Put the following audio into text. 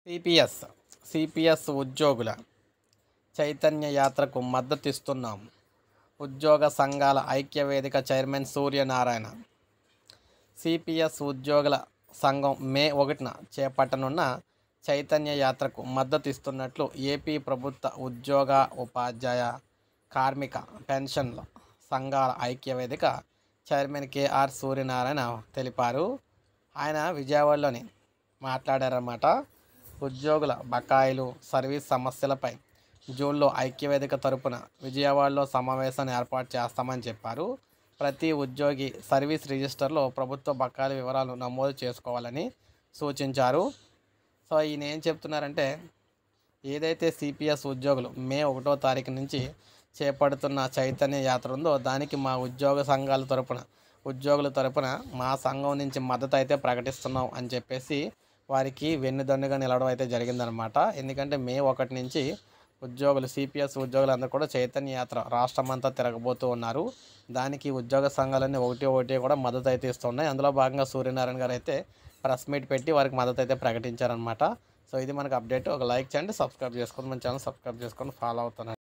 CPS ఉద్యోగుల చైతన్య యాత్రకు మద్దతిస్తున్నాం. ఉద్యోగ సంఘాల ఐక్యవేదిక చైర్మన్ సూర్యనారాయణ. సిపిఎస్ ఉద్యోగుల సంఘం మే 1న చేపట్టనున్న చైతన్య యాత్రకు మద్దతిస్తున్నట్లు ఏపీ ప్రభుత్వ ఉద్యోగ, ఉపాధ్యాయ, కార్మిక, పెన్షన్ల సంఘాల ఐక్యవేదిక చైర్మన్ కేఆర్ సూర్యనారాయణ తెలిపారు. ఆయన విజయవాడలోని మాట్లాడారన్నమాట. ఉద్యోగుల బకాయిలు, సర్వీస్ సమస్యలపై జూన్లో ఐక్యవేదిక తరపున విజయవాడలో సమావేశాన్ని ఏర్పాటు చేస్తామని చెప్పారు. ప్రతి ఉద్యోగి సర్వీస్ రిజిస్టర్లో ప్రభుత్వ బకాయిల వివరాలు నమోదు చేసుకోవాలని సూచించారు. సో ఈయన ఏం చెప్తున్నారంటే, ఏదైతే సిపిఎస్ ఉద్యోగులు మే 1వ తారీఖు నుంచి చేపడుతున్న చైతన్య యాత్ర ఉందో దానికి మా ఉద్యోగుల తరపున మా సంఘం నుంచి మద్దతు అయితే ప్రకటిస్తున్నాం అని చెప్పేసి వారికి వెన్నుదన్నుగా నిలవడం అయితే జరిగిందనమాట. ఎందుకంటే మే 1 నుంచి సిపిఎస్ ఉద్యోగులందరూ కూడా చైతన్య యాత్ర రాష్ట్రమంతా తిరగబోతూ ఉన్నారు. దానికి ఉద్యోగ సంఘాలన్నీ ఒకటి కూడా మద్దతు అయితే ఇస్తున్నాయి. అందులో భాగంగా సూర్యనారాయణ గారు అయితే ప్రెస్ మీట్ పెట్టి వారికి మద్దతు అయితే ప్రకటించారనమాట. సో ఇది మనకు అప్డేట్. ఒక లైక్ చేయండి, సబ్స్క్రైబ్ చేసుకోండి, మన ఛానల్ సబ్స్క్రైబ్ చేసుకొని ఫాలో అవుతున్నాను.